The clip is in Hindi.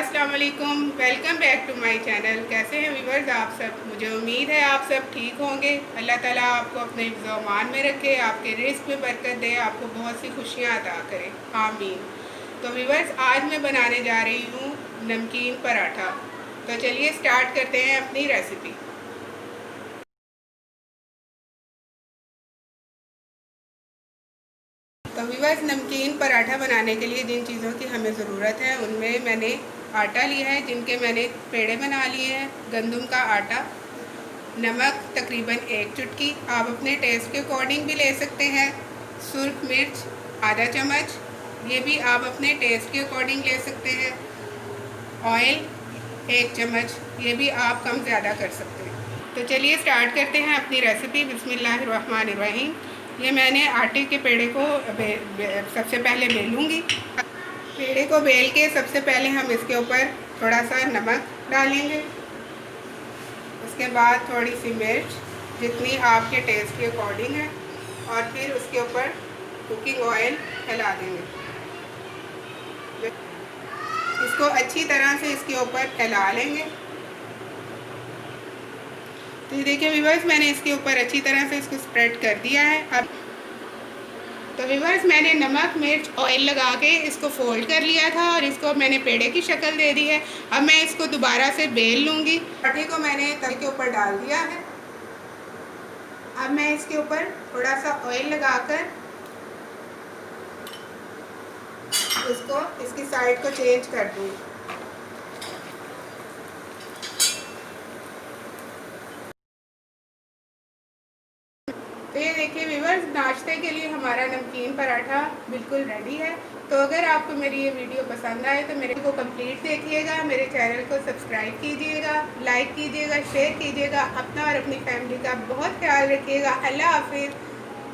अस्सलाम वालेकुम, welcome back to my channel. कैसे हैं व्यूवर्स आप सब? मुझे उम्मीद है आप सब ठीक होंगे। अल्लाह ताला आपको अपने हिफ्ज़ व अमान में रखे, आपके रिज़्क़ में बरकत दे, आपको बहुत सी खुशियाँ अता करे, आमीन। तो व्यूवर्स, आज मैं बनाने जा रही हूँ नमकीन पराठा। तो चलिए स्टार्ट करते हैं अपनी रेसिपी। तो व्यूवर्स, नमकीन पराठा बनाने के लिए जिन चीज़ों की हमें ज़रूरत है उनमें मैंने आटा लिया है, जिनके मैंने पेड़े बना लिए हैं, गंदम का आटा, नमक तकरीबन 1 चुटकी, आप अपने टेस्ट के अकॉर्डिंग भी ले सकते हैं। सुर्ख मिर्च आधा चम्मच, ये भी आप अपने टेस्ट के अकॉर्डिंग ले सकते हैं। ऑयल 1 चम्मच, ये भी आप कम ज़्यादा कर सकते हैं। तो चलिए स्टार्ट करते हैं अपनी रेसिपी। बिस्मिल्लाहिर्रहमानिर्रहीम। ये मैंने आटे के पेड़े को सबसे पहले बेलूँगी। पेड़े को बेल के सबसे पहले हम इसके ऊपर थोड़ा सा नमक डालेंगे, उसके बाद थोड़ी सी मिर्च जितनी आपके टेस्ट के अकॉर्डिंग है, और फिर उसके ऊपर कुकिंग ऑयल फैला देंगे। इसको अच्छी तरह से इसके ऊपर फैला लेंगे। तो ये देखिए व्यूअर्स, मैंने इसके ऊपर अच्छी तरह से इसको स्प्रेड कर दिया है। अब तो व्यूअर्स, मैंने नमक मिर्च ऑयल लगा के इसको फोल्ड कर लिया था और इसको मैंने पेड़े की शक्ल दे दी है। अब मैं इसको दोबारा से बेल लूँगी। आटे को मैंने तवे के ऊपर डाल दिया है। अब मैं इसके ऊपर थोड़ा सा ऑयल लगाकर इसको इसकी साइड को चेंज कर दूँगी। तो ये देखिए व्यूअर्स, नाश्ते के लिए हमारा नमकीन पराठा बिल्कुल रेडी है। तो अगर आपको मेरी ये वीडियो पसंद आए तो मेरे को कंप्लीट देखिएगा, मेरे चैनल को सब्सक्राइब कीजिएगा, लाइक कीजिएगा, शेयर कीजिएगा। अपना और अपनी फैमिली का बहुत ख्याल रखिएगा। अल्लाह हाफिज़।